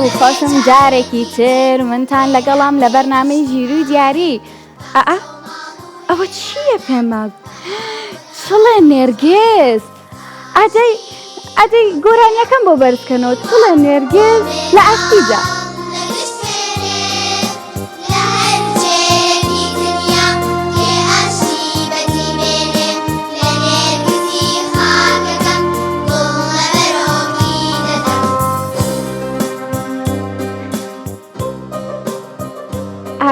دڵخۆشم جارێکی تر منتان لەگەڵام لە بەرنامەی ژیروی دیاری. ئەوە چییە پێمە؟ چڵێ نێرگێز ئەدەی گۆرانیەکەم بۆ بەرزکەنەوە. چڵێ نێرگێز لە ئەسیدا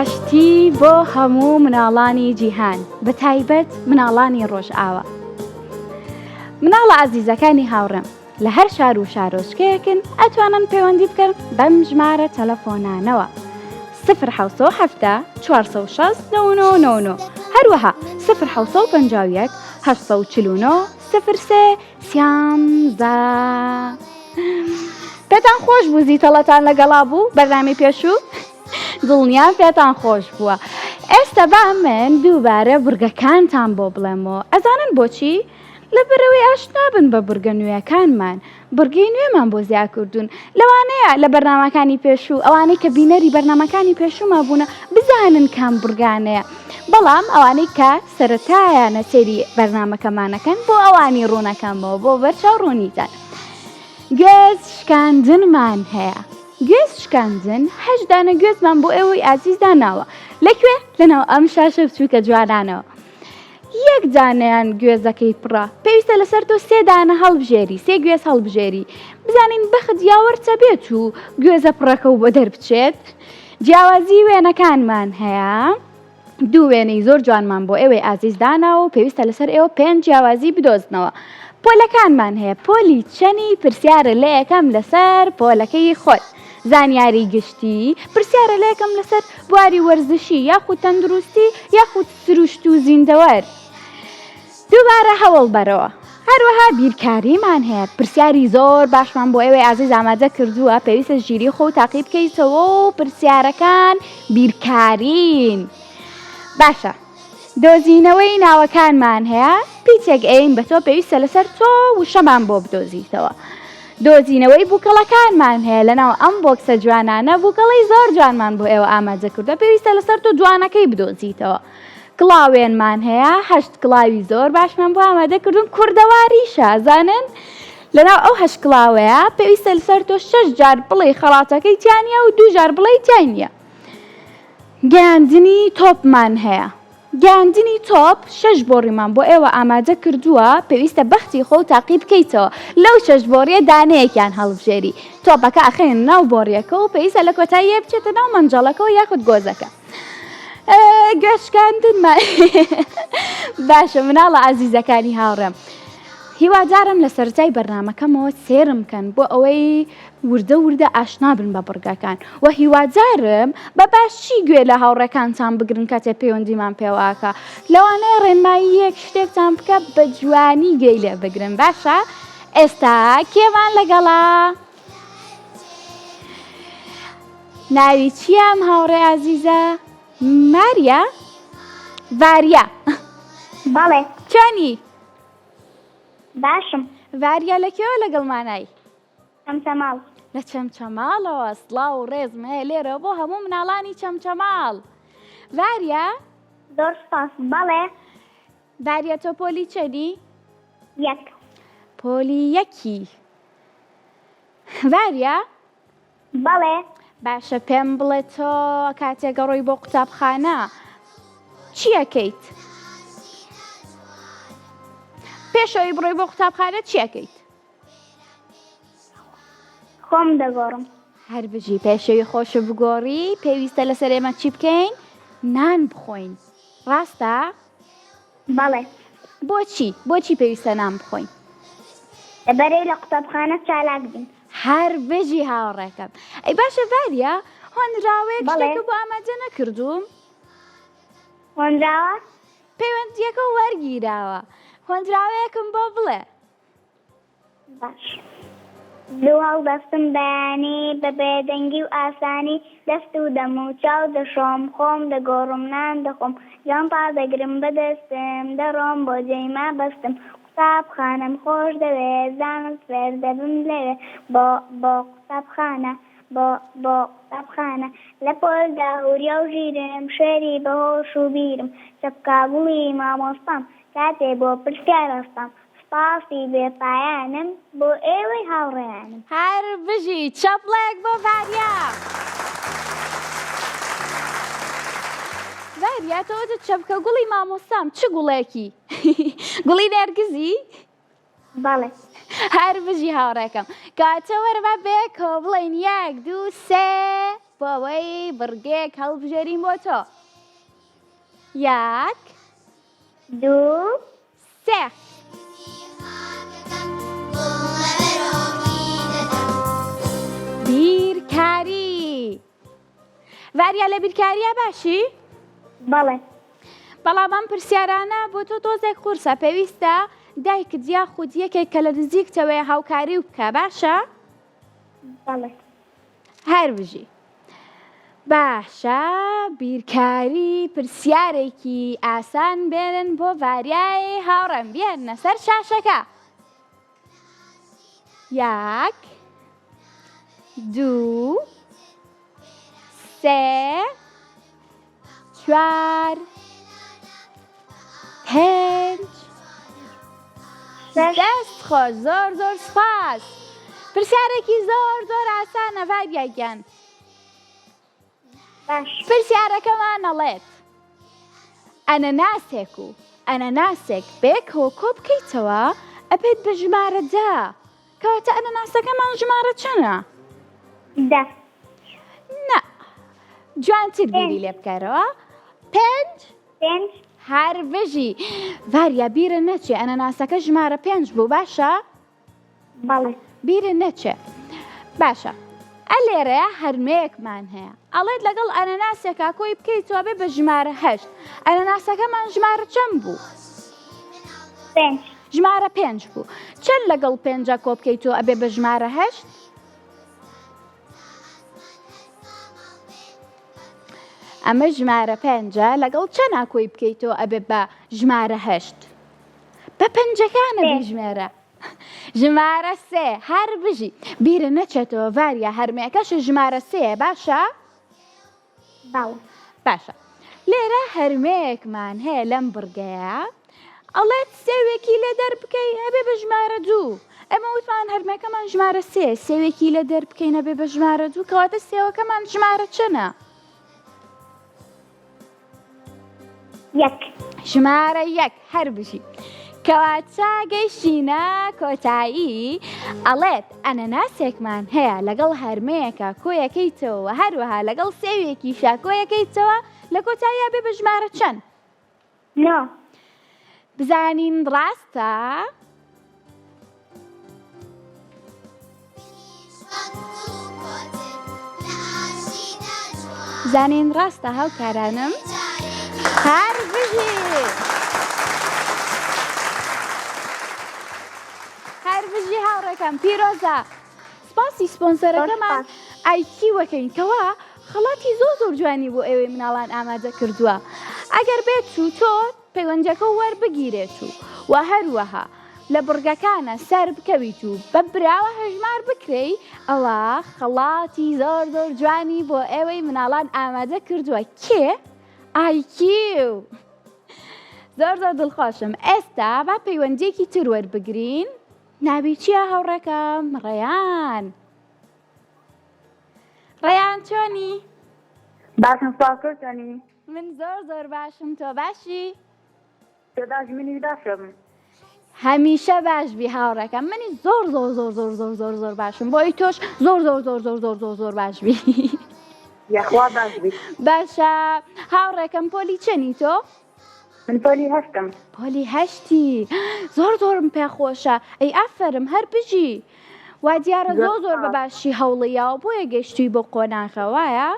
ئاشتی بۆ هەموو مناڵانی جیهان، بە تایبەت مناڵانی ڕۆژئاوا. مناڵە ئازیزەکانی هاوڕێم، لە هەر شار و شارۆچکەیەکن ئەتوانن پەیوەندی بکەن بەم ژمارە تەلەفۆنانەوە 070 460 9999 هەروەها 051 849 03 13. پێتان خۆش بوو زیتەڵەتان لەگەڵا بوو بەرنامەی پێشوو؟ دڵنیام پێتان خۆش بووە. ئێستا با من دووبارە بورگەکانتان بۆ بڵێمەوە. ئەزانن بۆچی؟ لەبەرەوەی ئاشنا بن بە بورگە نوێیەکانمان. بورگەی نوێمان بۆ زیاد کردوون. لەوانەیە لە بەرنامەکانی پێشوو ئەوانەی کە بینەری بەرنامەکانی پێشووما بوونە بزانن کام بورگانەیە، بەڵام ئەوانەی کە سەرەتایانە سەیری بەرنامەکەمانەکەن بۆ ئەوانی ڕوونەکەمەوە بۆ بەرچاو ڕوونیتان. گوێز شکاندنمان هەیە. گوێز شکاندن 8 دانە گوێزمان بۆ ئێوەی ئازیز داناوە. لەکوێ؟ لەناو ئەم شاشە بچووکە جوانانەوە. 1 دانەیان گوێزەکەی پڕە، پێویستە لەسەر تۆ 3 دانە هەڵبژێری، 3 گوێز هەڵبژێری، بزانین بەخت یاوەرچە بێت و گوێزە پڕەکە و بۆ دەربچێت. جیاوازی وێنەکانمان هەیە. 2 وێنەی زۆر جوانمان بۆ ئێوەی ئازیز داناوە و پێویستە لەسەر ئێوە 5 جیاوازی بدۆزنەوە. پۆلەکانمان هەیە. پۆلی چەنی پرسیارە لە یەکەم لەسەر پۆلەکەی خۆت. زانیاری گشتی پرسیارە لە یەکەم لەسەر بواری وەرزشی یاخود تەندروستی یاخود سروشت و زیندەوەر. دووبارە هەوڵ بەرەوە. هەروەها بیرکاریمان هەیە. پرسیاری زۆر باشمان بۆ ئێوەی ئازیز ئامادە کردووە، پێویستە ژیری خۆ تاقی بکەیتەوە و پرسیارەکان بیرکارین. باشە، دۆزینەوەی ناوەکانمان هەیە. پیچێک ئەین بە تۆ پێویستە لەسەر تۆ وشەمان بۆ بدۆزیتەوە. دۆزینەوەی بووکەڵەکانمان هەیە. لەناو ئەم بۆکسە جوانانە بووکەڵی زۆر جوانمان بۆ ئێوە ئامادە کردووە، پێویستە لەسەر تۆ جوانەکەی بدۆزیتەوە. کڵاوێنمان هەیە. 8 کڵاوی زۆر باشمان بۆ ئامادە کردوون. کوردەواریشە زانن؟ لەناو ئەو 8 کڵاوەیە پێویستە لەسەر تۆ 6 جار بڵێ خەڵاتەکەی تیانە و 2 جار بڵێ تیانە. گەیاندنی تۆپمان هەیە. گەیاندنی تۆپ 6 بۆڕیمان بۆ ئێوە ئامادە کردووە، پێویستە بەختی خۆ تاقی بکەیتەوە. لەو 6 بۆڕیە دانەیەکیان هەڵبژێری. تۆپەکە ئەخێن ناو بۆڕیەکە و پێویستە لە کۆتاییە بچێتە ناو مەنجەڵەکەەوە یاخود گۆزەکە. گوێشکاندنمان باشە. مناڵە ئازیزەکانی هاوڕێم، هیوادارم لە سەرجای بەرنامەکەمەوە سێرم کەن بۆ ئەوەی وردە وردە ئاشنا بن بە بورگەکان و هیوادارم بە باشی گوێ لە هاوڕێکانتان بگرن کاتێ پەیوەندیمان پێواکە. لەوانەیە ڕێنماییەک شتێکتان بکە بە جوانی گوێی لێ بگرن. باشە؟ ئێستا کێوان لەگەڵا؟ ناوی چیام هاوڕێ ئازیزە؟ ماریا؟ ڤاریا. بەڵێ. چۆنی؟ باشم. ڤاریا لەکێوە لەگەڵمانای؟ چەمچەماڵ. لە چەمچەماڵەوە. سڵاو و ڕێزم هەیە لێرە بۆ هەموو مناڵانی چەمچەماڵ. ڤاریا؟ زۆر سپاس. بەڵێ. ڤاریا تۆ پۆلی چەنی؟ 1. پۆلی 1. ڤاریا؟ بەڵێ. باشە پێم بڵێ تۆ کاتێک گەڕۆی بۆ قوتابخانە چی ئەکەیت؟ پێشەوەی بڕۆی بۆ قوتابخانە چی ئەکەیت؟ خۆم دەگۆڕم. هەر بژی پێشەوی خۆش بگۆڕی پێویستە لەسەر ئێمە چی بکەین؟ نان بخۆین. ڕاستە؟ بەڵێ. بۆچی پێویستە نان بخۆین؟ لەبەرەوەی لە قوتابخانە چالاک بین. هەر بژی هاوڕێکم. ئەی باشە ڤاریا، هۆنراوەیەک شتێکە بۆ ئامادە نەکردووم. هۆنراوە؟ پەیوەندیەکە وەرگیراوە. هۆنراوەیەکم بۆ بڵێ. باش. دوو هەڵدەستم بەیانی بە بێدەنگی و ئاسانی، دەست و دەم و چاو دەشۆم، خۆم دەگۆڕم نان دەخۆم، جانتا دەگرم بەدەستم، دەڕۆم بۆ جێیما بەستم، قوتابخانەم خۆش دەوێت، زانست فێر دەبم لەوێ، بۆ قوتابخانە بۆ قوتابخانە لە پۆلدا هوریا و ژیرم شێری بەهۆش و بیرم چەپکابووی مامۆستام کاتێ بۆ پرسیارەستام سپاسی بێپایانم بۆ ئێوەی هاوڕێیانم. هەر بژی چەپڵێک بۆ ڤاریا. ڤاریا تۆ وتت چەپکە گوڵی مامۆستام چ گوڵێکی؟ گوڵی نێرگزی؟ بەڵێ. هەر بژی هاوڕێکەم کاتە وەرە بێکەوە بڵێن 1 2 3 بۆ ئەوەی بڕگێک هەڵبژێرین بۆ تۆ. 1 2 3 بیرکاری. ڤاریا لە بیرکاریە باشی؟ بەڵێ. بەڵام ئەم پرسیارانە بۆ تۆ تۆزێک قورسە پێویستە دایکت یاخود یەکێک کە لە نزیکتەوەی هاوکاری و بکە باشە؟ بەڵێ. هەر بژی باشە بیرکاری پرسیارێکی ئاسان بێنن بۆ ڤاریای هاوڕێم بێنە سەر شاشەکە. 1 2 3 4 5 دەست خۆش زۆر زۆر سپاس. پرسیارێکی زۆر زۆر ئاسانە ڤاریاگیان. باش. پرسیارەکەمان ئەڵێت ئەنەناسێک و ئەنەناسێک بێکەوە کۆ بکەیتەوە ئەبێت بە ژمارە 10 کەواتە ئەنەناسەکەمان ژمارە چەندە؟ 10. نا جوانتر بیری لێ بکەرەوە. 5 5 هەر بژی ڤاریا بیرە نەچێ ئەنەناسەکە ژمارە 5 بوو باشە؟ بەڵێ. بیرە نەچێ باشە. ئەلێرەیە هەرمەیەکمان هەیە ئەڵێت لەگەڵ ئەنەناسێکا کۆی بکەیتەوە بێ بە ژمارە 8 ئەنەناسەکەمان ژمارە چەند بوو؟ 5 ژمارە 5 بوو. چەند لەگەڵ 5 کۆ بکەیتەوە ئەبێ بە ژمارە 8؟ ئەمە ژمارە 5 لەگەڵ چەند کۆی بکەیتەوە ئەبێ بە ژمارە 8؟ بە پەنجەکانە بژمێرە. ژمارە 3 هەر بژی بیرە نەچێتەوە ڤاریا هەرمەیەکەش ژمارە 3 باشە؟ بەڵێ. باشە. لێرە هەرمەیەکمان هەیە لەم بڕگەیە ئەڵێت سێوێکی لە دەربکەی هەبێ بە ژمارە 2. ئەمە وتمان هەرمەکەمان ژمارە 3 سێوێکی لە دەربکەین هەبێ بە ژمارە 2 کەواتە سێوەکەمان ژمارە چەندە؟ 1 ژمارە 1 هەر بژی کەواتە گەیشتینە کۆتایی ئەڵێت ئەنەناسێکمان هەیە لەگەڵ هەرمەیەکە کۆیەکەیتەوە هەروەها لەگەڵ سێوێکیشا کۆیەکەیتەوە لە کۆتاییە بێ بە ژمارە چەند؟ 9 بزانین ڕاستە؟ زانین ڕاستە هاوکارانم؟ هەر بژی هەر بژی هاوڕێکەم پیرۆزە سپاسی سپۆنسەرەکەمان ئایکی وەکەین کەوا خەڵاتی زۆر جوانی بۆ ئێوەی مناڵان ئامادە کردووە. ئەگەر بێت و تۆ پەیوەندەکە وەربگیرێت و هەروەها لە بڕگەکانە سەر بکەویت و بە براوە هەژمار بکرێی ئەوە خەڵاتی زۆر جوانی بۆ ئێوەی مناڵان ئامادە کردووە. کێ؟ ئایکیو. زۆر دڵخۆشم. ئێستا با پەیوەندێکی تر وەربگرین. ناوی چییە هاوڕێکەم؟ ڕەیان. ڕەیان چۆنی؟ باشم سپاسۆتانی. من زۆر باشم تۆ باشی؟ تێداش منی باشم. هەمیشە باش بی هاوڕێکەم منی زۆر باشم بۆی تۆش زۆر باش بی. یاخوا باش بیت. باشە هاوڕێکەم پۆلی چەنی تۆ؟ من پۆلی 8م. پۆلی 8 زۆرم پێخۆشە. ئەی ئافەرم هەر بژی وا دیارە زۆر بە باشی هەوڵیەوە بۆیە گەشتی بۆ قۆناغە وایە؟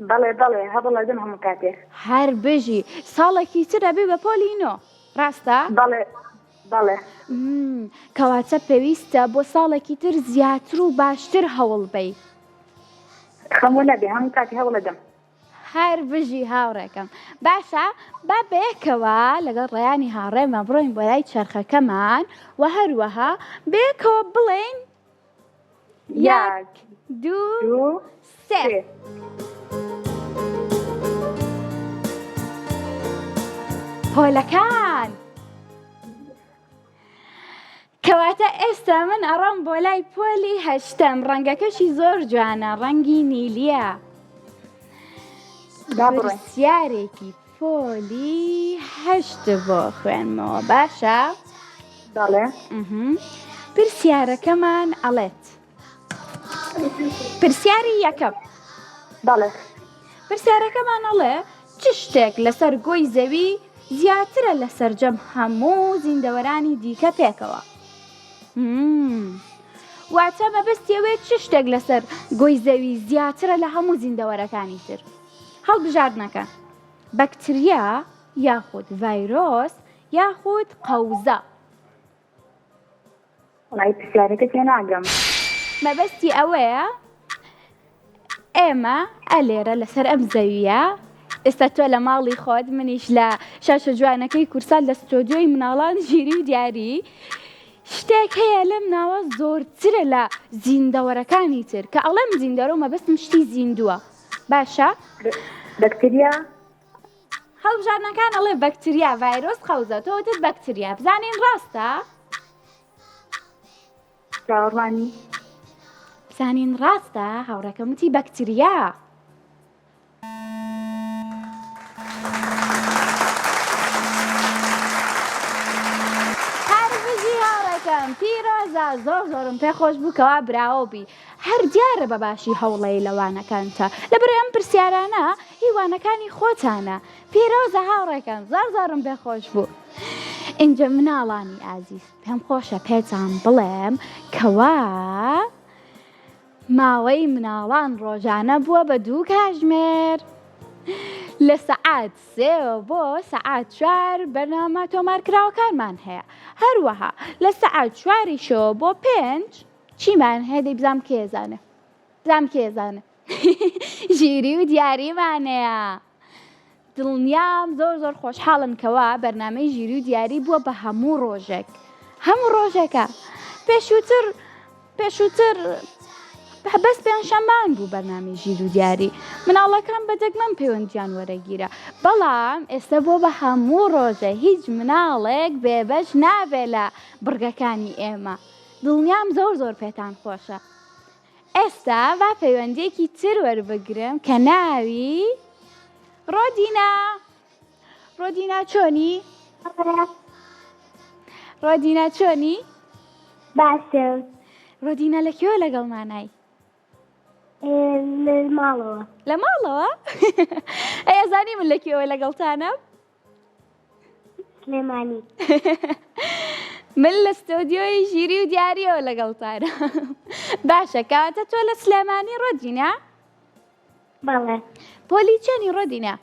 بەڵێ هەبڵەدەم هەموو کاتێک. هەر بژی ساڵێکی ترە بێ بە پۆلی 9 ڕاستە؟ بەڵێ. کەواتە پێویستە بۆ ساڵێکی تر زیاتر و باشتر هەوڵ بەی. خەموو نەبێ هەموو کاتی هەوڵەدەم. هەر بژی هاوڕێکەم. باشە با بێکەوە لەگەڵ ڕێیانی هاوڕێمە بڕۆین بۆ لای چەرخەکەمان و هەروەها بێکەوە بڵێن یەک دوو دوو سێ. سێ. پۆلەکان. کەواتە ئێستا من ئەڕۆم بۆ لای پۆلی هەشتم. ڕەنگەکەشی زۆر جوانە، ڕەنگی نیلیە. پرسیارێکی پۆلی هەشت بۆ خوێنمەوە، باشە؟ بەڵێ. پرسیارەکەمان ئەڵێت. پرسیاری یەکەم. بەڵێ. پرسیارەکەمان ئەڵێ چ شتێک لەسەر گۆی زەوی زیاترە لە سەرجەم هەموو زیندەوەرانی دیکە پێکەوە؟ واتە مەبەستیەوێت چ شتێک لەسەر گۆی زەوی زیاترە لە هەموو زیندەوەرەکانی تر؟ هەڵبژاردنەکە: بەکتریا یاخود ڤایرۆس یاخود قەوزە؟ وڵای پرسیارەکە تێناگەم. مەبەستی ئەوەیە ئێمە ئەلێرە لەسەر ئەم زەویە، ئێستا تۆ لە ماڵی خۆت، منیش لە شاشە جوانەکەی کورسان لە ستۆدیۆی مناڵان ژیری و دیاری، شتێک هەیە لەم ناوە زۆرترە لە زیندەوەرەکانی تر کە ئەڵێم زیندەوەرە و مەبەستم شتی زیندووە، باشە؟ بەکتریا. هەڵبژاردنەکان ئەڵێ بەکتریا، ڤایرۆس، قەوزە. تۆ وتت بەکتریا. بزانین ڕاستە؟ چاوەڕوانی. بزانین ڕاستە؟ هاوڕێکەم وتی بەکتریا. پیرۆزە، زۆر زۆرم پێ خۆش بوو کەوا براوەبی. هەر دیارە بە باشی هەوڵەی لەوانەکانتە، لەبەرەوەی ئەم پرسیارانە هیوانەکانی خۆتانە. پیرۆزە هاوڕێکم، زۆر زۆرم پێ خۆش بوو. اینجا مناڵانی ئازیز، پێم خۆشە پێتان بڵێم کەوا ماوەی مناڵان ڕۆژانە بووە بە 2 کاتژمێر. لە سەعات 3 بۆ سەعات 4 بەرنامە تۆمارکراوەکانمان هەیە. هەروەها لە سەعات 4 بۆ 5 چیمان هەیە؟ دەی بزانم کێزانە. بزانم کێزانە. ژیری و دیاریمانەیە. دڵنیام زۆر زۆر خۆشحاڵن کەوا بەرنامەی ژیری و دیاری بووە بە هەموو ڕۆژێک. هەموو ڕۆژێکە. پێشووتر بەس پێنجشەممان بوو بەرنامەی ژیر و دیاری. مناڵەکان بەدەگمەم پەیوەندیان وەرەگیرە، بەڵام ئێستا بۆ بە هەموو ڕۆژە هیچ مناڵێک بێبەش نابێ لە بڕگەکانی ئێمە. دڵنیام زۆر زۆر پێتان خۆشە. ئێستا با پەیوەندیەکی تر وەربگرم کە ناوی ڕۆدینە. ڕۆدینە چۆنی؟ ڕۆدینە چۆنی؟ باشم. ڕۆدینە لەکوێوە لەگەڵمانای؟ لە ماڵەوە. لە ماڵەوە؟ ئەیە زانی من لەکوێوە لەگەڵتانم؟ سلێمانی. من لە ستۆدیۆی ژیری و دیاریەوە لەگەڵتانە. باشە، کەواتە تۆ لە سلێمانی ڕۆدینە؟ بەڵێ. پۆلی چەنی ڕۆدینە؟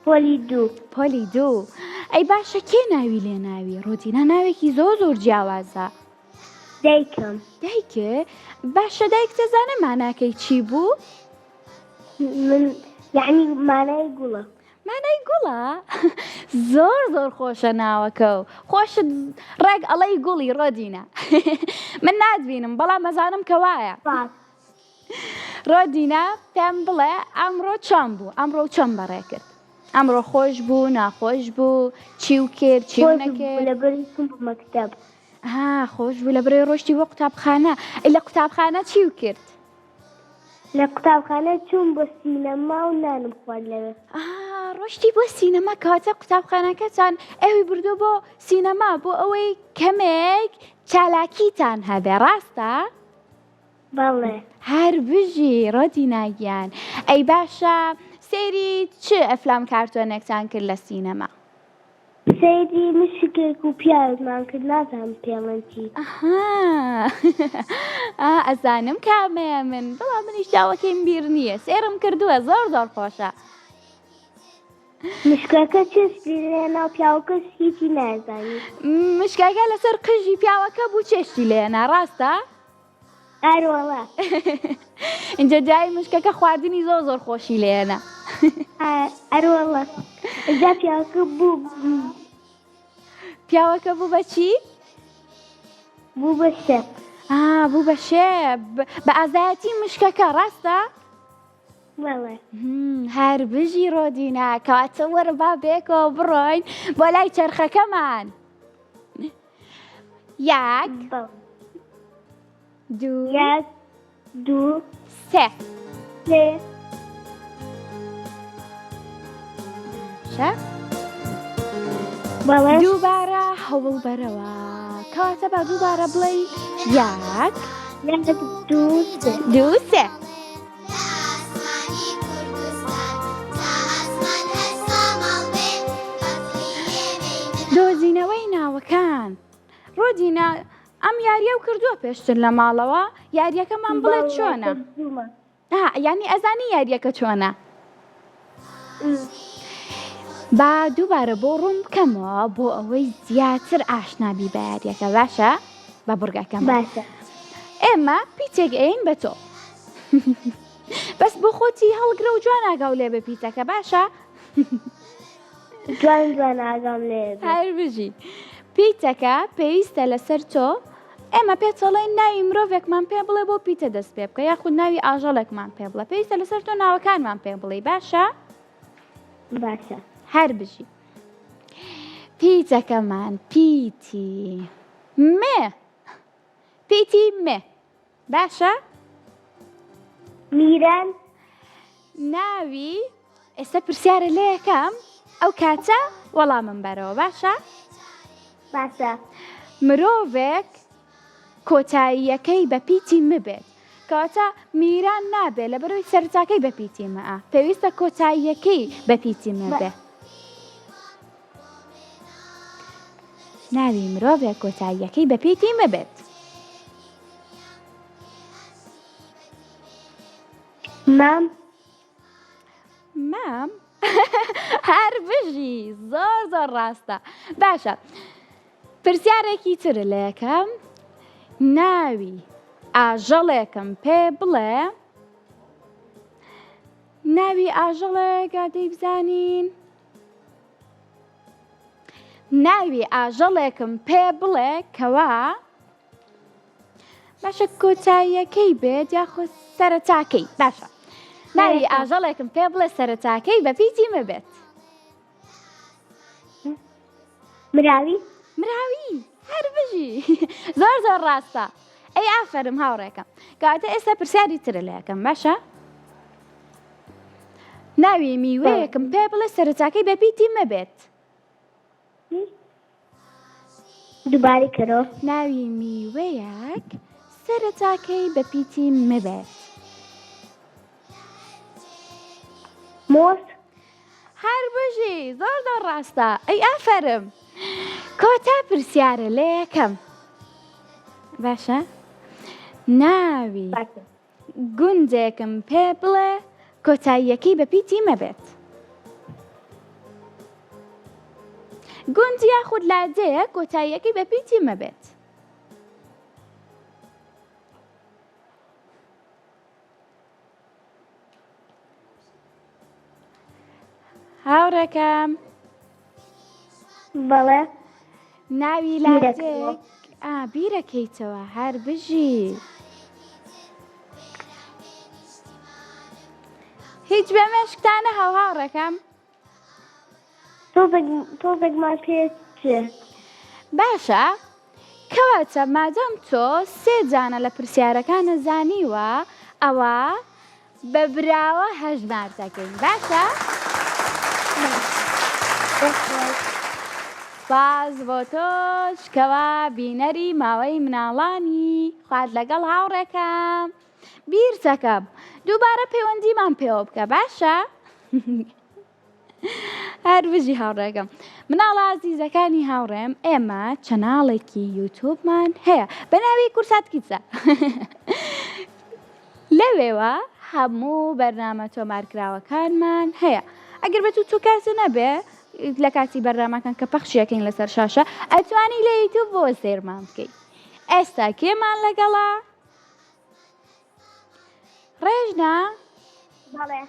پۆلی 2. پۆلی 2. ئەی باشە، کێ ناوی لێ ناوی؟ ڕۆدینە ناوێکی زۆر زۆر جیاوازە. دایکم. دایکە؟ باشە، دایک دەزانە ماناکەی چی بوو؟ من یعنی مانای گوڵە. مانای گوڵە؟ زۆر زۆر خۆشە ناوەکە و خۆشت ڕێک ئەڵەی گوڵی ڕۆدینە. من نادبینم بەڵام مەزانم کە وایە. ڕۆدینە پێم بڵێ ئەمڕۆ چۆن بوو؟ ئەمڕۆ چۆن بەڕێ کرد؟ ئەمڕۆ خۆش بوو، ناخۆش بوو، چی و کرد، چی و نەکرد؟ لەبەری چوون بۆ مەکتەب. خۆش بوو لەبەرەوەی ڕۆشتی بۆ قوتابخانە. لە قوتابخانە چی و کرد؟ لە قوتابخانە چوون بۆ سینەما و نانم خوارد لەوێ. ڕۆشتی بۆ سینەما، کەواتە قوتابخانەکەتان ئەوی بردو بۆ سینەما بۆ ئەوەی کەمێک چالاکیتان هەبێ، ڕاستە؟ بەڵێ. هەر بژی ڕۆدیناگیان. ئەی باشە، سەیری چ ئەفلام کارتۆنێکتان کرد لە سینەما؟ سەیری مشکێک و پیاومان کرد، نازانم پێڵەن چی. ئەزانم کامەیە من، بەڵام منیش داوەکەیم بیر نییە. سێرم کردووە، زۆر زۆر خۆشە. مشکەکە چێشتی لێنا و پیاوەکەش هیچی نازانی. مشکەکە لەسەر قژی پیاوەکە بوو چێشتی لێنا، ڕاستە؟ ئەروەڵا. اینجا جای مشکەکە خواردنی زۆر زۆر خۆشی لێنە. ئەروەڵا. ئەجا پیاوەکە بوو. پیاوەکە بوو بە چی؟ بوو بە شەپ. بوو بە شێب بە ئازایەتی مشکەکە ڕاستە؟ بەڵێ هەر بژی ڕۆدینە کەواتە وەرە با بێکەوە بڕۆین بۆ لای چەرخەکەمان. یەک بەڵێ دوو 1 2 سێ 3 شە بەڵێ دووبارە هەوڵ بەرەوە کەواتە با دووبارە بڵێ یەک 1 2 3 دوو سێ دۆزینەوەی ناوەکان. ڕۆدینە ئەم یاریە و کردووە پێشتر لە ماڵەوە یاریەکەمان بڵێت چۆنە؟ یعنی ئەزانی یاریەکە چۆنە؟ با دووبارە بۆ ڕوون بکەمەوە بۆ ئەوەی زیاتر ئاشنابی بە یاریەکە باشە بە بورگەکەم. باشە ئێمە پیتێک ئەین بە تۆ بەس بۆ خۆتی هەڵگرە و جوان ئاگاو لێ بە پیتەکە باشە؟ جوان ئاگام لێ هەر بژی پیتەکە پێویستە لەسەر تۆ ئێمە پێچەڵێن ناوی مرۆڤێکمان پێ بڵێ بۆ پیتە دەست پێ بکە یاخود ناوی ئاژەڵێکمان پێ بڵێ پێویستە لەسەر تۆ ناوەکانمان پێ بڵێ باشە؟ باشە هەر بژی پیتەکەمان پیتی مێ پیتی مێ باشە؟ میران ناوی ئێستا پرسیارە لێ یەکەم ئەو کاتە وەڵامم بەرەوە باشە؟ باشە مرۆڤێک کۆتاییەکەی بە پیتی مبێت کەواتە میران نابێت لە بەرەوەی سەرچاکەی بە پیتی مەە پێویستە کۆتاییەکەی بە پیتی مبێ. ناوی مرۆڤێک کۆتاییەکەی بە پیتی مبێت. مام مام هەر بژی زۆر ڕاستە. باشە پرسیارێکی تر لە یەکەم ناوی ئاژەڵێکم پێ بڵێ ناوی ئاژەڵێک ئادەی بزانین ناوی ئاژەڵێکم پێ بڵێ کەوا باشە کۆتاییەکەی بێت یاخود سەرەتاکەی باشە ناوی ئاژەڵێکم پێ بڵێ سەرەتاکەی بە پیتی مەبێت. مراوی مراوی هەر بژی زۆر ڕاستە. ئەی ئافەرم هاوڕێکم کەواتە ئێستا پرسیاری ترە لە یەکەم باشە؟ ناوی میوەیەکم پێ بڵێ سەرەتاکەی بە پیتی مەبێت. دووبارەی کەرەوە ناوی میوەیەک سەرەتاکەی بە پیتی مەبێت. مۆز هەر بژی زۆر ڕاستە. ئەی ئافەرم کۆتا پرسیارە لە یەکەم باشە؟ ناوی باشە گونجێکم پێ بڵێ کۆتاییەکەی بە پیتی مەبێت. گونج یاخود لادەیە کۆتاییەکەی بە پیتی مەبێت. هاوڕێکم بەڵێ ناوی لادێک بیرەکەیتەوە هەر بژی هیچ بە مێشکتانە هاوڕێکم تۆزێکمان پێ چێ باشە کەواتە مادەم تۆ سێ جانە لە پرسیارەکانە زانیوە ئەوە بە براوە هەژمار دەکەین باشە؟ باز بۆ تۆش کەوا بینەری ماوەی مناڵانی خوارد لەگەڵ هاوڕێکم بیر دەکەم دووبارە پەیوەندیمان پێوە بکە باشە؟ هەر بژی هاوڕێکم مناڵە عەزیزەکانی هاوڕێم ئێمە چەناڵێکی یوتیوبمان هەیە بە ناوی کورسات کیچە لەوێوە هەموو بەرنامە تۆمارکراوەکانمان هەیە ئەگەر بە تو کاتە نەبێ لە کاتی بەرنامەکان کە پەخشیەکەین لەسەر شاشە ئەتوانی لە یوتیوب بۆ سێرمان بکەیت. ئێستا کێمان لەگەڵا؟ ڕێژنا بەڵێ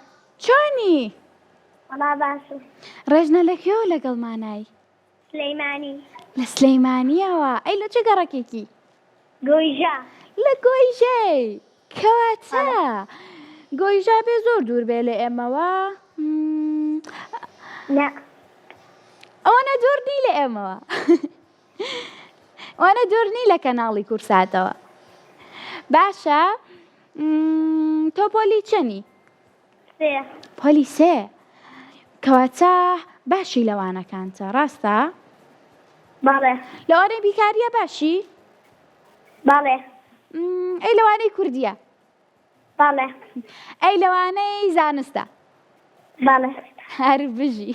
چۆنی؟ وەڵا باشم ڕێژنە لەکوێوە لەگەڵمانای؟ سلەیمانی لە سلەیمانیەوە ئەی لە چه گەڕەکێکی؟ گۆیژا لە گۆیژەی کەواتە گۆیژە بێ زۆر دوور بێ لە ئێمەوە لا ئەوانە دوورنی لە ئێمەوە ئەوانە دوورنی لە کەناڵی کورساتەوە باشە تۆ پۆلی چەنی؟ سێ پۆلی سێ کەواتە باشی لەوانەکانتە ڕاستە؟ بەڵێ لەوانەی بیکاریە باشی؟ بەڵێ ئەی لەوانەی کوردیە؟ بەڵێ ئەی لەوانەی زانستە؟ بەڵێ هەر بژی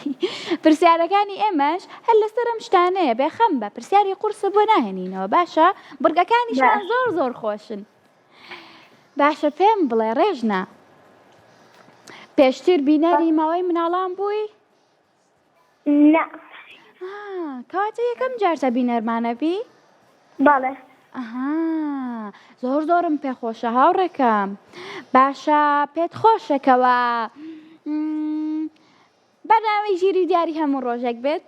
پرسیارەکانی ئێمەش هەر لەسەر ئەم شتانەیە بێخەم بە پرسیاری قورسە بۆ ناهێنینەوە باشە بورگەکانیشان زۆر زۆر خۆشن باشە پێم بڵێ ڕێژنە پێشتر بینەری ماوەی مناڵان بووی؟ نا کەواتە یەکەم جارتە بینەرمانە بی؟ بەڵێ زۆر زۆرم پێخۆشە هاوڕێکەم باشە پێت خۆشەکەوە بەرنامەی ژیری دیاری هەموو ڕۆژێک بێت؟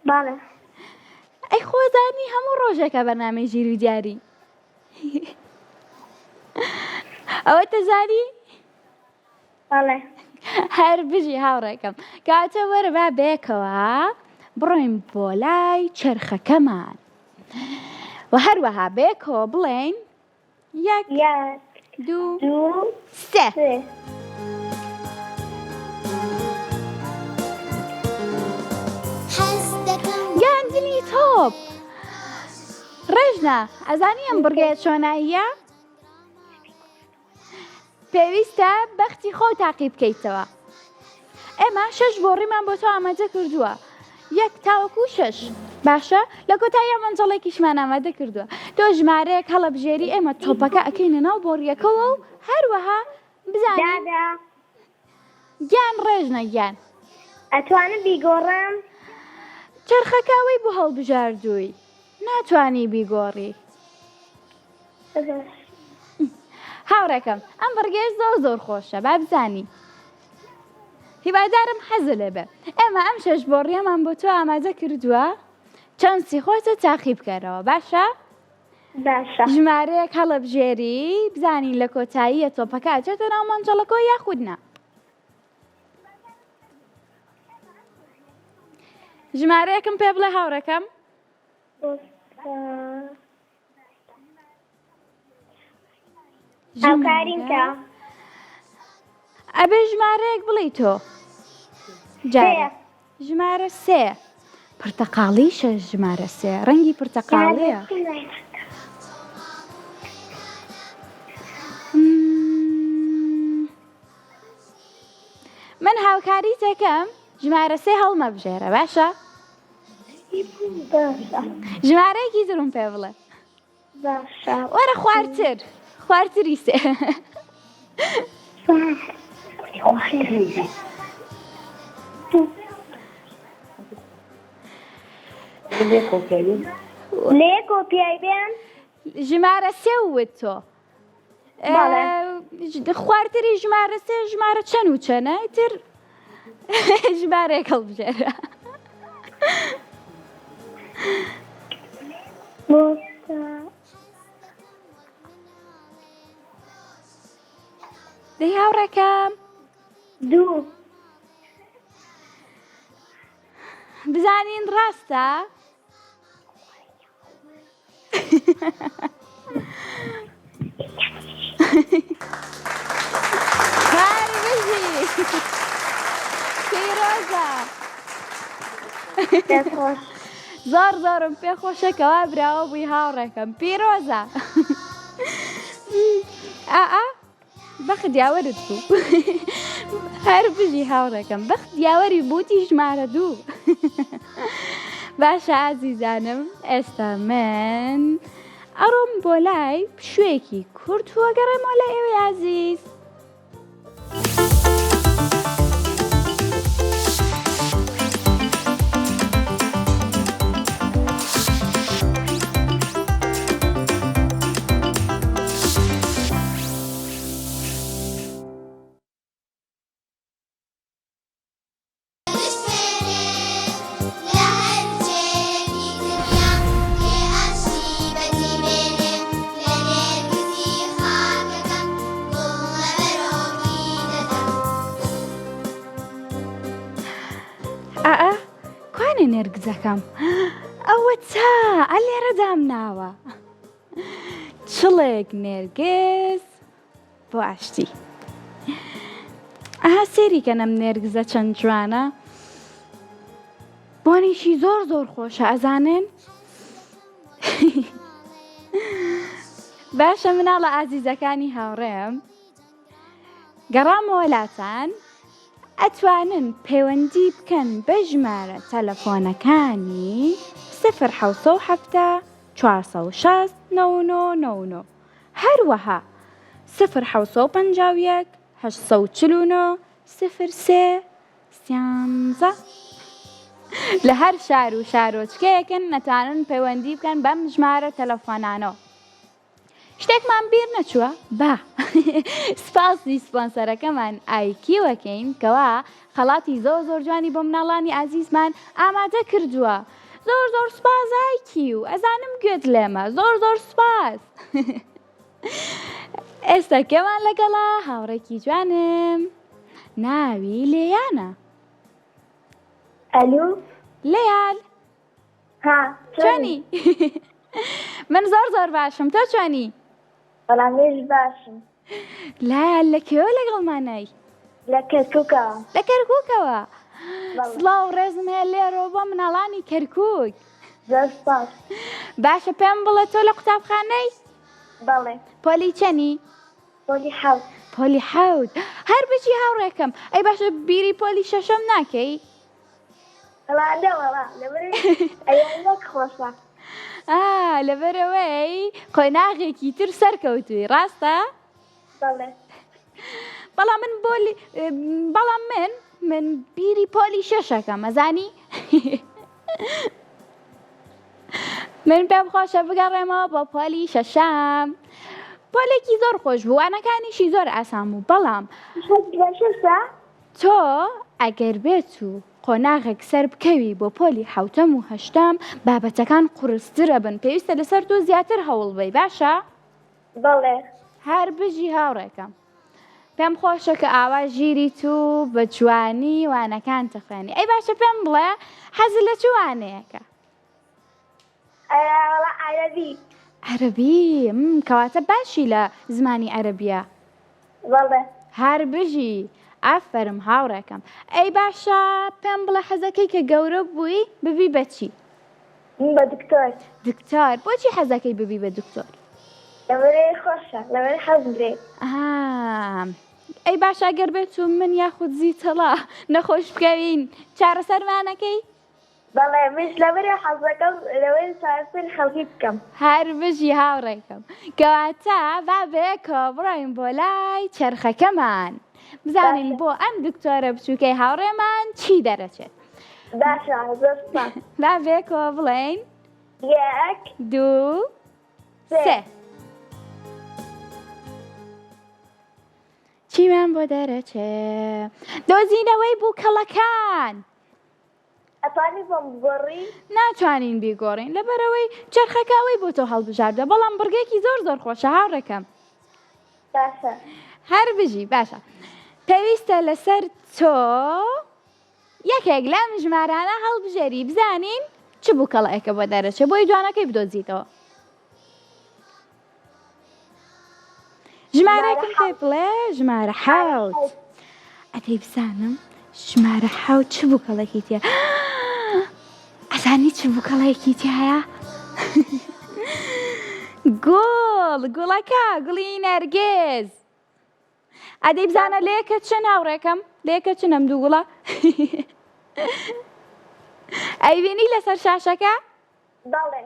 بەڵێ ئەی خۆزانی هەموو ڕۆژێکە بەرنامەی ژیری دیاری ئەوە تەزانی؟ بەڵێ هەر بژی هاوڕێکەم کاتە وەرە با بێکەوە بڕۆین بۆ لای چرخەکەمان و هەروەها بێکەوە بڵێن یەک دوو سێ گاندلی تۆپ ڕێژنە ئەزانی ئەم بورگەیە چۆناییە؟ پێویستە بەختی خۆ تاقی بکەیتەوە ئێمە 6 بۆڕیمان بۆ تۆ ئامادە کردووە یەک تاوەکو 6 باشە لە کۆتایی مەنجەڵێکیشمان ئامادە کردووە تۆ ژمارەیەک هەڵەبژێری ئێمە تۆپەکە ئەکەینە ناو بۆڕیەکەوە و هەروەها بزانین گیان ڕێژنە گیان ئەتوانم بیگۆڕم؟ چرخەکەوەی بۆ هەڵبژاردووی ناتوانی بیگۆڕی هاوڕێکەم ئەم بەرگەیە زۆر خۆشە با بزانی هیوادارم حەزە لێ بێ ئێمە ئەم 6 بۆڕیەمان بۆ تۆ ئامادە کردووە چەندسی خۆتە تاقی بکەرەوە باشە؟ باشە ژمارەیەک هەڵەبژێری بزانین لە کۆتاییە تۆپەکە ئەچێتە ناو مەنجەڵەکە یاخود نا ژمارەیەکم پێ بڵێ هاوڕێکەم هاوکاریم کە ئەبێ ژمارەیەک بڵێ تۆ ژمارە سێ پرتەقاڵیشە ژمارە سێ ڕەنگی پرتەقاڵیە من هاوکاری تەکەم ژمارە سێ هەڵمەبژێرە باشە؟ ژمارەیەکی ترم پێ بڵێ باشە وەرە خواردتری سێ لێ کۆپیای بێن ژمارە سێ وت تۆ خواردتری ژمارە سێ ژمارە چەند و چەنە ئیتر ژمارەیەک هەڵبژێرە دەی هاوڕێکەم دوو بزانین ڕاستە؟ پیرۆزە زۆر زۆرم پێخۆشەکەوا براوە بووی هاوڕێکەم پیرۆزە بەخت دیاوەرت بوو هەر بژی هاوڕێکەم بەخت دیاوەری بووتی ژمارە دوو باشە ئازیزانم ئێستا من ئەڕۆم بۆ لای شوێکی کورت وەگەڕێمەوە لای ئێوەی عەزیز لهر جێنی دنیا لێ عەشیبەتی بێنێ لەنێ ئازیزەکەم ئەوە تا ئەلێرە دامناوە چڵێک نێرگز بۆ ئاشتی ئەها سێریکەنەم نێرگزە چەند جوانە بۆنیشی زۆر زۆر خۆشە ئەزانن باشە مناڵە ئازیزەکانی هاوڕێم گەڕامەوە لاتان ئەتوانن پەیوەندی بکەن بە ژمارە تەلەفۆنەکانی 0 406 99 هەروەها 0 849 03 13 لە هەر شار و شارۆچکەیەکن نەتوانن پەیوەندی بکەن بەم ژمارە تەلەفۆنانەوە شتێکمان بیر نەچووە با سپاسی سپۆنسەرەکەمان ئایکیوەکەین کەوا خەڵاتی زۆر جوانی بۆ مناڵانی ئازیزمان ئامادە کردووە زۆر سپاس ئایکیو ئەزانم گوێت لێمە زۆر سپاس ئێستا کێمان لەگەڵا هاوڕێکی جوانم ناوی لێیانە ئەلو لێیان ها چۆنی من زۆر باشم تۆ چۆنی بەڵامێش باشم لایان لەکوێوە لەگەڵمانای لە کەرکووکەوە لە کەرکووکەوە سڵاو ڕێزم هەیە لێرەوە بۆ مناڵانی کەرکووک زۆر سپاس باشە پێم بڵێ تۆ لە قوتابخانەی بەڵێ پۆلی چەنی پۆلی حەوت پۆلی حەوت هەر بچی هاوڕێکم ئەی باشە بیری پۆلی شەشەم ناکەی وەڵا لەبەر ئەیانەک خۆشە لەبەرەوەی قۆناغێکی تر سەرکەوتووی ڕاستە؟ بەڵێ بەڵام من بیری پۆلی شەشەکەم ئەزانی؟ من پێم خۆشە بگەڕێمەوە بۆ پۆلی شەشەم پۆلێکی زۆر خۆش بوو وانەکانیشی زۆر ئاسان بوو بەڵام تۆ ئەگەر بێت و قۆناغێک سەر بکەوی بۆ پۆلی حەوتەم و هەشتم بابەتەکان قورسترە بن پێویستە لەسەر تۆ زیاتر هەوڵ بی باشە؟ بەڵێ هەر بژی هاوڕێکم پێم خۆشە کە ئاوا ژیری تو بە جوانی وانەکان تخوێنی ئەی باشە پێم بڵێ حەزت لە چ وانەیەکە؟ عەرەبی کەواتە باشی لە زمانی عەرەبیە بەڵێ هەر بژی ئافەرم هاوڕێکم ئەی باشە پێم بڵێ حەزەکەی کە گەورە بووی ببی بەچی؟ بە دکتۆر دکتۆر بۆچی حەزەکەی ببی بە دکتۆر؟ لەبەرێ خۆشە لەبەر حەزم درێ ئەی باشە گەر بێت و من یاخود زیتەڵا نەخۆش بکەوین چارەسەرمانەکەی؟ بەڵێ مش لەبەرێ حەزەکەم لەوەی چارەسەر خەڵکی بکەم هەر بژی هاوڕێکم کەواتە با بێکەوە بڕۆین بۆ لای چەرخەکەمان بزانین بۆ ئەم دکتۆرە بچووکەی هاوڕێمان چی دەرەچێت باشە زۆر سپاس با بێکەوە بڵێین 1 2 3 چیمان بۆ دەرەچێت دۆزینەوەی بووکەڵەکان ئەتوانی بۆم بگۆڕی ناتوانین بیگۆڕین لەبەرەوەی چرخەکەوەی بۆ تۆ هەڵبژاردە بەڵام بڕگێکی زۆر خۆشە هاوڕێکم باشە هەر بژی باشە پێویستە لەسەر تۆ یەکێک لەم ژمارانە هەڵبژێری بزانین چ بووکەڵەیەکە بۆ دەرەچێت بۆی جوانەکەی بدۆزیتەوە ژمارەکەم پێ بڵێ ژمارە حەوت ئەدەی بزانم ژمارە حەوت چ بووکەڵێکی تێ ئەزانی چ بووکەڵەیەکی تایە؟ گوڵەکە گوڵی نەرگێز ئەدەی بزانە لێکە چ هاوڕێکەم لێکە چنەم دوو گوڵە ئەیبینی لەسەر شاشەکە؟ بەڵێ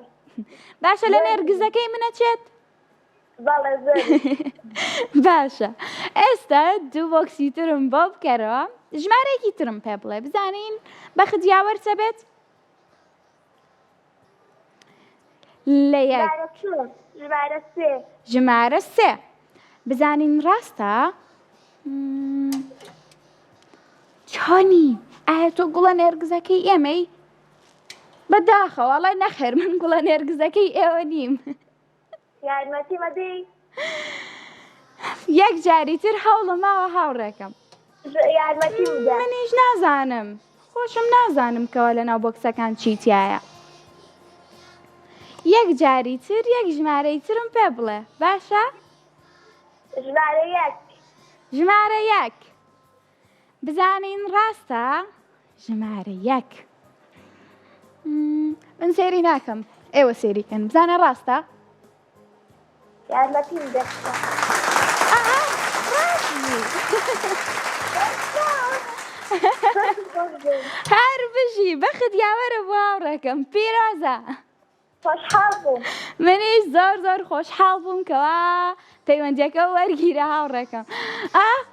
باشە لە نێرگزەکەی منەچێت؟ بەڵێ زۆر باشە ئێستا دوو بۆکسی ترم بۆ بکەرەوە ژمارەیەکی ترم پێ بڵێ بزانین بەخت یاوەرچە بێت؟ لە یەک ژمارە سێ بزانین ڕاستە؟ چۆنی ئایا تۆ گوڵە نێرگزەکەی ئێمەی؟ بەداخەوە وەڵای نەخێر من گوڵە نێرگزەکەی ئێوە نیم یارمەتی مەدەی یەک جاری تر هەوڵم ماوە هاوڕێکم یارمەتی بدە منیش نازانم خۆشم نازانم کەوا لە ناو بۆکسەکان چی تایە. یەک جاری تر یەک ژمارەی ترم پێ بڵێ باشە؟ ژمارە یەک. ژمارە یەک. بزانین ڕاستە؟ ژمارە یەک. من سێری ناکەم ئێوە سێریکەن بزانە ڕاستە؟ یارمەتیم دەستە. هەر بژی بەخت یاوەرە بۆ هاوڕێکەم پیرۆزە. خۆشحاڵ بووم. منیش زۆر خۆشحاڵ بووم کەوا پەیوەندیەکە وەرگیرە هاوڕێکەم.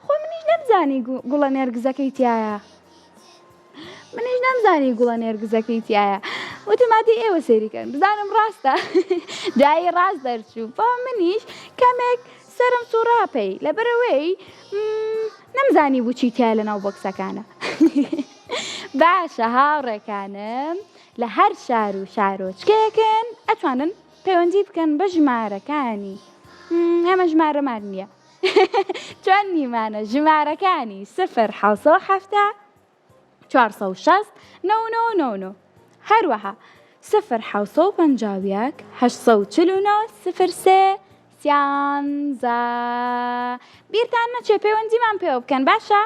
خۆ منیش نەمزانی گوڵە نێرگزەکەی تایە. منیش نەمزانی گوڵە نێرگزەکەی تایە. وتماتی ئێوە سێریکەن بزانم ڕاستە. دایی ڕاست دەرچوو بۆ منیش کەمێک سرم سوڕاپەی لەبەرەوەی نەمزانی بوو چی تایە لە ناو بۆکسەکانە. باشە هاوڕێکانم لە هەر شار و شارۆچکەیەکن ئەتوانن پەیوەندی بکەن بە ژمارەکانی. ئەمە ژمارەمان نییە. چۆنیمانە ژمارەکانی 0 7 460 هەروەها 0 751 849 03 13. بیرتان نەچێ پەیوەندیمان پێوە بکەن باشە؟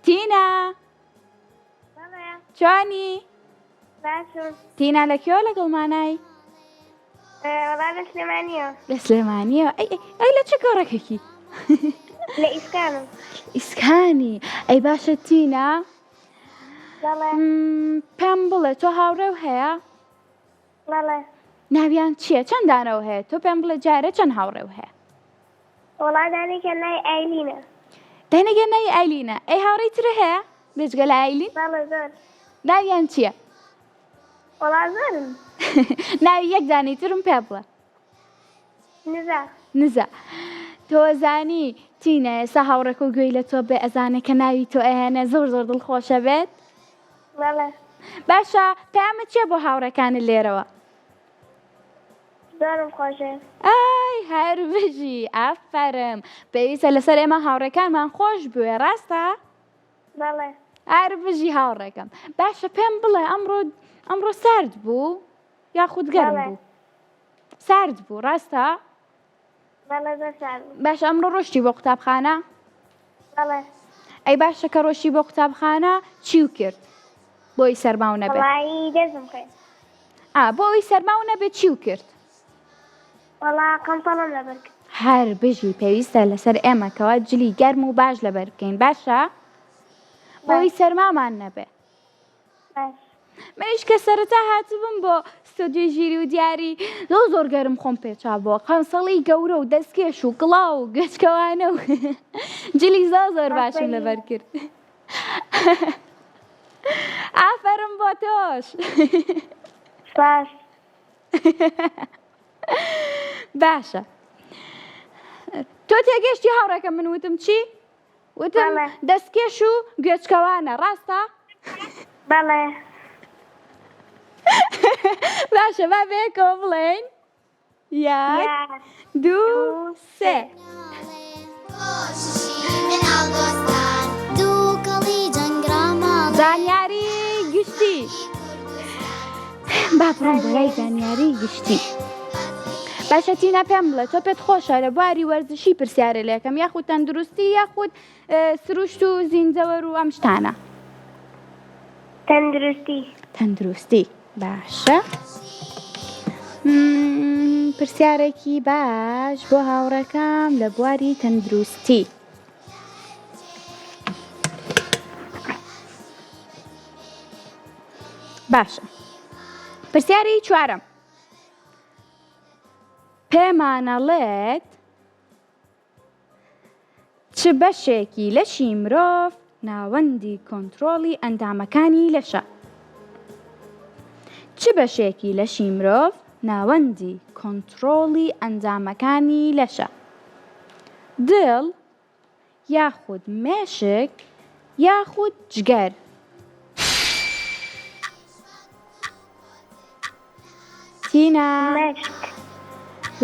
تینە چۆنی؟ باشم. تینە لەکوێوە لەگەڵمانای؟ وەڵا لە سلێمانیەوە. لە سلێمانیەوە ئەی لە چه گەڕێکێکی؟ لە ئیسکانم. ئیسکانی ئەی باشە تینە؟ بەڵێ. پێم بڵێ تۆ هاوڕێو هەیە؟ بەڵێ. ناویان چییە؟ چەند دانەوە هەیە؟ تۆ پێم بڵێ جارە چەند هاوڕێو هەیە؟ وەڵا دانێکە نای ئایلینە. دانێکە ناوی ئایلینە. ئەی هاوڕێی ترە هەیە؟ بێجگە لە ئایلین؟ بەڵێ زۆر. ناویان چییە؟ وەڵا زۆرم. ناوی یەک دانەی ترم پێ بڵێ. نزا. نزا. تۆ زانی تینە ئێستا هاوڕێکە و گوێی لە تۆ بێ ئەزانێ کە ناوی تۆ ئەهێنە زۆر دڵخۆشە بێت؟ بەڵێ. باشە پەیامت چییە بۆ هاوڕێکانت لێرەوە؟ زۆرم خۆشە. ئای هەر بژی ئافەرم پێویستە لەسەر ئێمە هاوڕێکانمان خۆش بوێ ڕاستە؟ بەڵێ. هەر بژی هاوڕێکم. باشە پێم بڵێ ئەمڕۆ سارد بوو یاخود گەرم بوو؟ سارد بوو ڕاستە؟ بەڵێ زۆر سارد. باشە ئەمڕۆ ڕۆشتی بۆ قوتابخانە؟ بەڵێ. ئەی باشە کە ڕۆشتی بۆ قوتابخانە چیو کرد بۆی سەرماو نەبێت؟ وەڵایی دەزم کرد. بۆی سەرماو نەبێت چیو کرد؟ وەڵا قەمپەڵم لەبەر کرد. هەر بژی پێویستە لەسەر ئێمە کەوا جلی گەرم و باش لەبەر بکەین باشە؟ بۆی سەرمامان نەبێ. باش. منیش کە سەرەتا هاتبووم بۆ ستۆدیۆی ژیری و دیاری زۆر گەرم خۆم پێچا بۆ قەنسەڵی گەورە و دەستکێش و گڵاو و گەچکەوانە و جلی زۆر باشم لەبەر کرد. ئافەرم بۆ تۆش. باش. باشە تۆ تێگەشتی هاوڕێکە من وتم چی؟ وتم دەستکێش و گوێچکەوانە ڕاستە؟ بەڵێ. باشە با بەیەکەوە بڵێین یەک دوو سێ. زانیاری گشتی. با بڕۆم بەلای زانیاری گشتی. باشە تینە پێم بڵێ تۆ پێت خۆشە لە بواری وەرزشی پرسیارە لێکەم یاخود تەندروستی یاخود سروشت و زیندەوەر و ئەم شتانە؟ تەندروستی. تەندروستی باشە. پرسیارێکی باش بۆ هاوڕێکەم لە بواری تەندروستی. باشە پرسیاری چوارەم پێمانەڵێت چ بەشێکی لەشی مرۆڤ ناوەندی کۆنتڕۆڵی ئەندامەکانی لەشە؟ چ بەشێکی لەشی مرۆڤ ناوەندی کۆنتڕۆڵی ئەندامەکانی لەشە؟ دڵ یاخود مێشک یاخود جگەر؟ تینە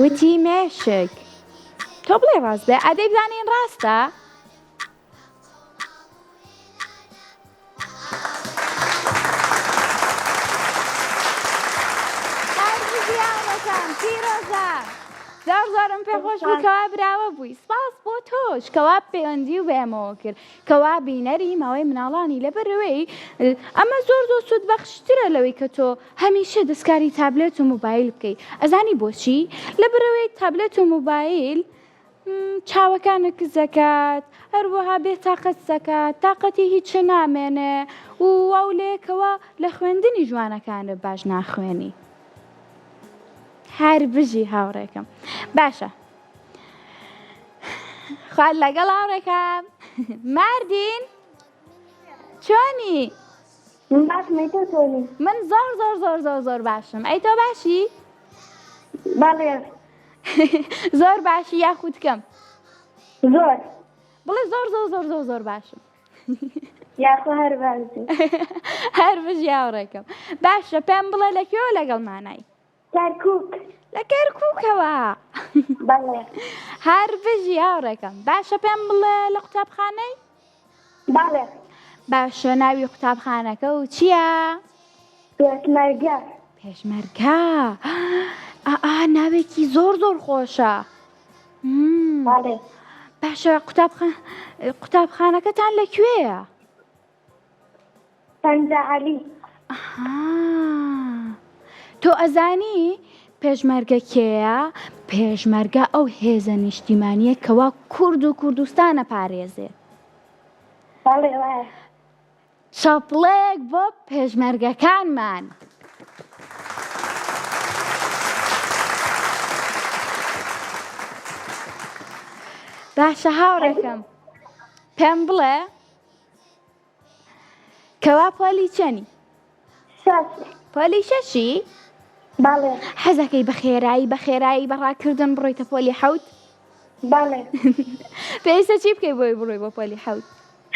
وتی مێشک. تۆ بڵێ ڕاست بێ ئەدەی بزانین ڕاستە؟ زۆرم پێ خۆش بوو کەوا براوە بووی سپاس بۆ تۆش کەوا پەیوەندی و بێمەوە کرد کەوا بینەری ماوەی مناڵانی لەبەرەوەی ئەمە زۆر سوود بەخشترە لەوەی کە تۆ هەمیشە دەستکاری تابلێت و موبایل بکەیت ئەزانی بۆچی لەبەرەوەی تابلێت و موبایل چاوەکانت زەکات هەروەها بێتاقەت زەکات تاقەتی هیچ نامێنێ و ئەو لێکەوە لە خوێندنی جوانەکانت باش ناخوێنی هەر بژی هاوڕێکم باشە خوارد لەگەڵ هاوڕێکم ماردین چۆنی باشم تۆ چۆنی من زۆر باشم ئەی تۆ باشی بەڵێ زۆر باشی یاخود کەم زۆر بڵێ زۆر باشم یاخۆ هەر باشی هەر بژی هاوڕێکم باشە پێم بڵێ لەکوێوە لەگەڵمانای کەرکووک لە کەرکووکەوە بەڵێ هەر بژی هاوڕێکم باشە پێم بڵێ لە قوتابخانەی بەڵێ باشە ناوی قوتابخانەکە و چییە؟ پێشمەرگە پێشمەرگە ناوێکی زۆر خۆشە بەڵێ باشە قوتابخانەکەتان لەکوێیە؟ پەنجەعەلی تۆ ئەزانی پێشمەرگە کێیە؟ پێشمەرگە ئەو هێزە نیشتیمانیە کەوا کورد و کوردستانە پارێزێ بەڵێ وایە شەپڵێک بۆ پێشمەرگەکانمان باشە هاوڕێکم پێم بڵێ کەوا پۆلی چەنی؟ شەش پۆلی شەشی؟ بەڵێ حەزەکەی بە خێرایی بەڕاکردن بڕۆیتە پۆلی حەوت؟ بەڵێ پێویستە چی بکەی بۆی بڕۆی بۆ پۆلی حەوت؟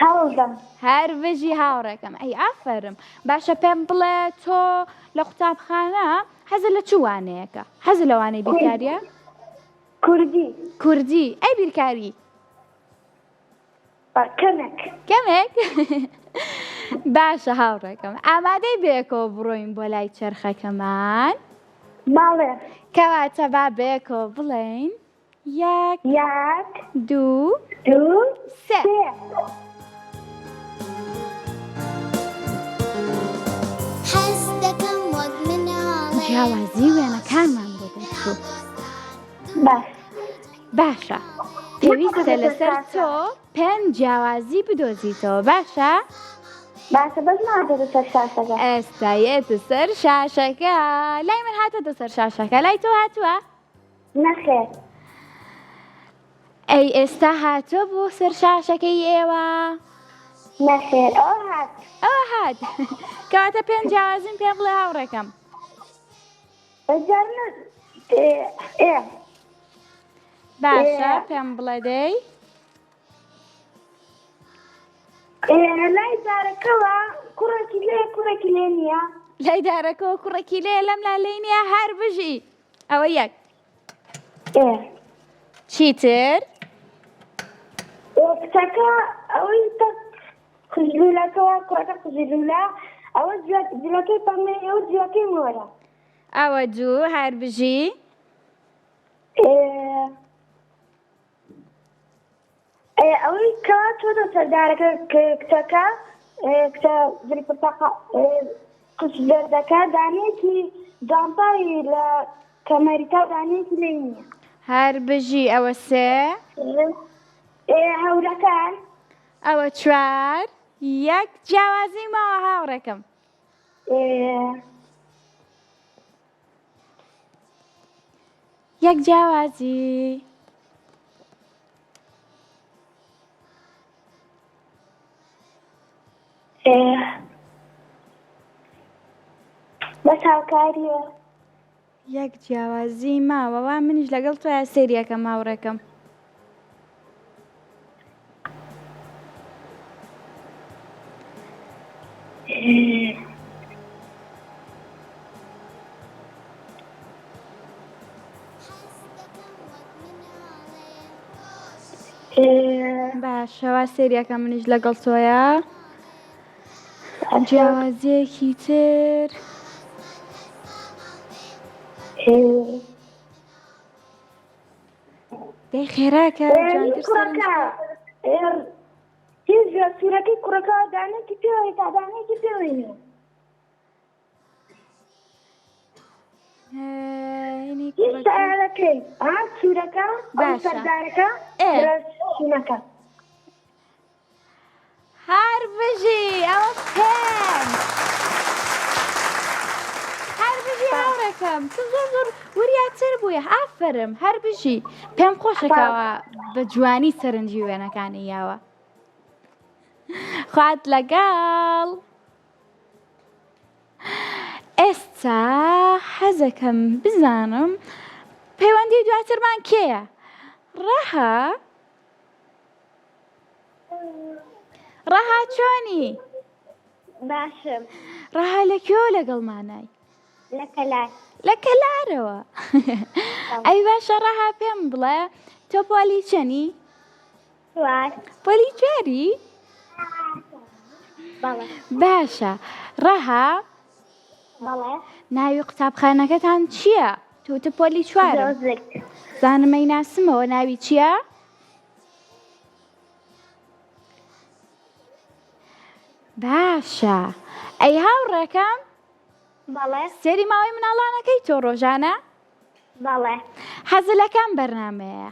هەوڵدەم هەر بژی هاوڕێکم ئەی ئافەرم باشە پێم بڵێ تۆ لە قوتابخانە حەزت لە چ وانەیەکە؟ حەزت لە وانەی بیرکاریە؟ کوردی ئەی بیرکاری؟ کەمێک؟ باشە هاوڕێکم ئامادەی بەیەکەوە بڕۆین بۆ لای چەرخەکەمان؟ بەڵێ کەواتە با بەیەکەوە بڵێین یەک دوو سێ جیاوازی وێنەکانمان بۆ دەچوو باشە پێویستە لەسەر تۆ پێنج جیاوازی بدۆزیتەوە باشە؟ باشە بەس نادەێتە سەر شاشەکە ئێستایەتە سەر شاشەکە لای من هاتەتە سەر شاشەکە لای تۆ هاتووە؟ نەخێر ئەی ئێستا هاتووە بۆ سەر شاشەکەی ئێوە؟ نەخێر ئەوە هات کەواتە پێنج جیاوازیم پێ بڵێ هاوڕێکم باشە پێم بڵێ دەی لای دارەکەوە کوڕێکی لێ نییە لای دارەکەەوە کوڕێکی لێ لەم لا لێی نییە هەر بژی ئەوە یەک چیتر؟ کچەکە ئەوەی خزلولەکەوە کوڕەکە خزلولە ئەوە جوەکەی پەمێ ئەوە جوەکەی مۆرە ئەوە دوو هەر بژی ئەوەی کەوا چۆتە سەردارەکە کچەکە کچە قشدەردەکە دانێکی جامپاری لە کەمەریکا دانێکی لێ نییە هەر بژی ئەوە سێ هەورەکان ئەوە چوار یەک جیاوازی ماوە هاوڕێکم یەک جیاوازی بەس هاوکاریە یەک جیاوازی ماوەوە منیش لەگەڵ تۆ سێریەکەم هاوڕێکم باشەوە سێریەکە منیش لەگەڵ تۆیە جیاوازیەکی تر دەی خێراکە جوانتر سەرنج چیز سوورەکەی کوڕەکە دانێکی پێوەی تا دانێکی پێوەینی سیارەکەی سوورەکە سەردارەکە شینەکە هەر بژی ئەوە پێم هەر بژی هاوڕێکەم تو زۆر زۆر وریاتر بوویە ئافرم هەر بژی پێم خۆشەکەوە بە جوانی سەرنجی وێنەکانی یاوە خوات لەگەڵ ئێستا حەزەکەم بزانم پەیوەندی دواترمان کێیە ڕەها چۆنی باشم ڕەها لەکوێوە لەگەڵمانای لە کەلارەوە ئەی باشە ڕەها پێم بڵێ تۆ پۆلی چەنی پۆلی چواری باشە ڕەها ناوی قوتابخانەکەتان چییە توتە پۆلی چوارم زانمەی ناسمەوە ناوی چییە باشە ئەی هاوڕێکەم سێری ماوەی مناڵانەکەی تۆ ڕۆژانە حەزت لە کام بەرنامەیە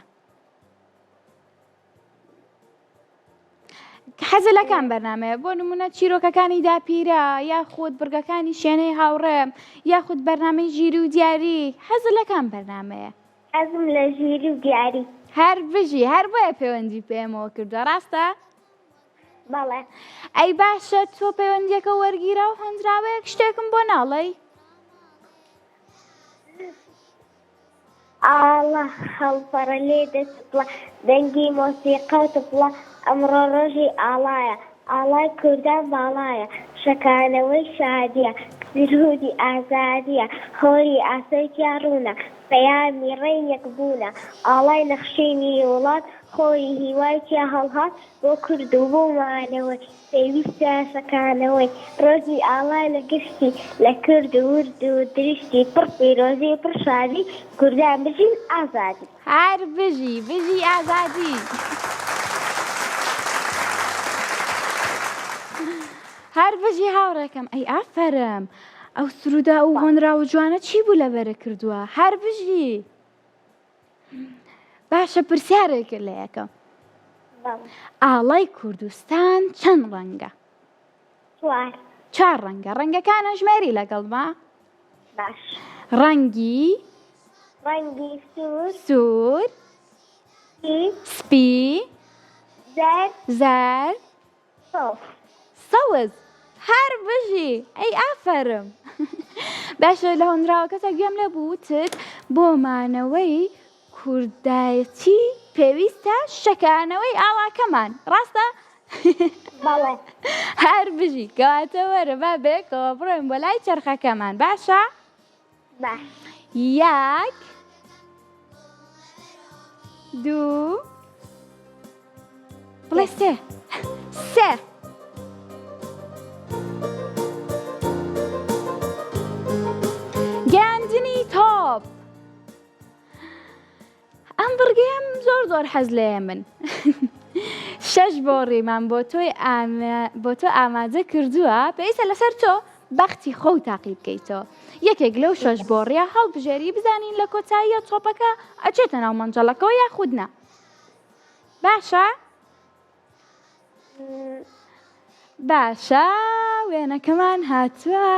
حەزت لە کام بەرنامەیە بۆ نمونە چیرۆکەکانی داپیرە یاخود بڕگەکانی شوێنەی هاوڕێم یاخود بەرنامەی ژیری و دیاری حەزت لە کام بەرنامەیە حەزم لە ژیری و دیاری هەر بژی هەر بۆیە پەیوەندی پێمەوە کردووە ڕاستە ئەی باشە تۆ پەیوەندیەکە وەرگیرە و هەنجراوەیەک شتێکم بۆ ناڵێی ئاڵە هەڵپەڕە لێ دەچپڵە دەنگی مۆسیقە و تپڵە ئەمڕۆ ڕۆژی ئاڵایە ئاڵای کوردان باڵایە شەکانەوەی شادیە سرودی ئازادیە هۆری ئاسەیتیا ڕوونە پەیامی ڕێیەک بوونە ئاڵای نەخشینی وڵات خۆی هیوایتیا هەڵهات بۆ کرد و بۆ مانەوەی پێویستە شەکانەوەی ڕۆژی ئاڵای لە گشتی لە کرد و ورد و دریشتی پڕ پیرۆزی پڕ شادی کوردان بژین ئازادی هەر بژی ئازادی هەر بژی هاوڕێکەم ئەی ئافەرم ئەو سرودا و هۆنرا و جوانە چی بوو لەبەرە کردووە هەر بژی باشە پرسیارێکە لە یەکەم ئاڵای کوردستان چەند ڕەنگە چوار ڕەنگە ڕەنگەکانە ژمێری لەگەڵما ڕەنگی سوور سپی زەرد سەوز هەر بژی ئەی ئافەرم باشە لە هۆنراوەکەتە گوێم لێ بووتت بۆ مانەوەی کوردایەتی پێویستە شەکانەوەی ئاڵاکەمان ڕاستە هەر بژی کەواتە وەرە با بێکەوە بڕۆین بۆ لای چەرخەکەمان باشە یەک دوو بڵێ سێ گەاندنی تۆپ ئەم بڕگەیەم زۆر حەز لێیە من شەش بۆڕیمان بۆ تۆ ئامادە کردووە پێویستە لەسەر تۆ بەختی خۆ تاقی بکەیتەوە یەکێک لەو شەش بۆڕیە هەڵبژێری بزانین لە کۆتاییە تۆپەکە ئەچێتە ناو مەنجەڵەکەەوە یاخود نا باشە باشە وێنەکەمان هاتووە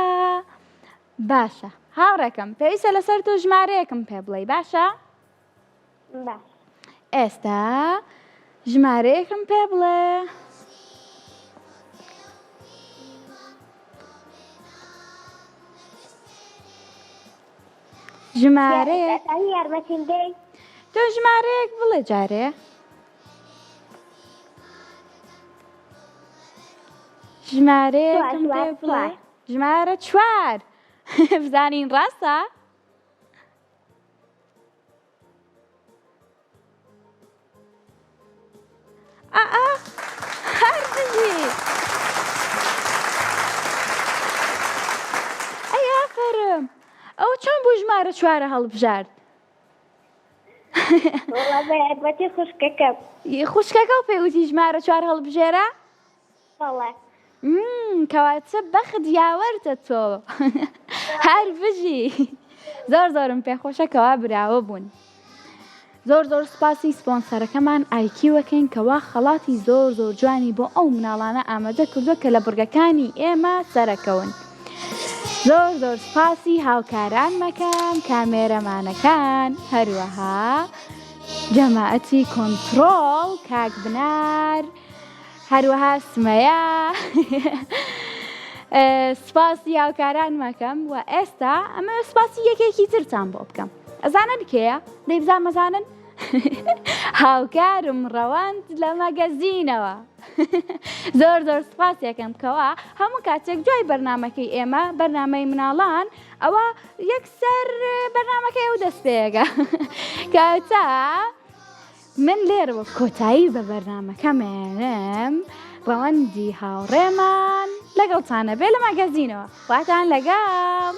باشە هاوڕێکەم پێویستە لەسەر تۆ ژمارەیەکم پێ بڵێ باشە ئێستا ژمارەیەکم پێ بڵێ ژمارەیەک تۆ ژمارەیەک بڵێ جارێ ژمارەیەکم پێ بڵێ ژمارە چوار بزانین ڕاستە هەر بژی ئەی ئافەرم ئەوە چۆن بۆ ژمارە چوارە هەڵبژارد وڵا بەتی خوشکەکە خوشکەکە و پێوتی ژمارە 4 هەڵبژێرە بەڵێ کەواتە بەخت یاوەرتە تۆ هەر بژی زۆر زۆرم پێخۆشەکەوا براوە بوون. زۆر سپاسی سپۆنسەرەکەمان ئایکیوەکەین کەوا خەڵاتی زۆر جوانی بۆ ئەو مناڵانە ئامادە کردووە کە لە بورگەکانی ئێمە سەرەکەون. زۆر سپاسی هاوکارانمەکان، کامێرەمانەکان، هەروەها جەماعەتی کۆنتڕۆڵ، کاک بنار، هەروەها سمەیە. سپاسی هاوکاران مەکەم و ئێستا ئەمە سپاسی یەکێکی ترتان بۆ بکەم. ئەزانن کێیە؟ دەیبزان مەزانن؟ هاوکارم ڕەوەند لە مەگەزینەوە. زۆر سپاسیەکەم کەوا هەموو کاتێک دوای بەرنامەکەی ئێمە بەرنامەی مناڵان ئەوە یەکسەر بەرنامەکەی ئەو دەست پێیەگە. کەواتە من لێرەوە کۆتایی بە بەرنامەکەمێنم ڕەوەندی هاوڕێمان لەگەڵتانە بێ لە مەگەزینەوە. واتان لەگەڵ.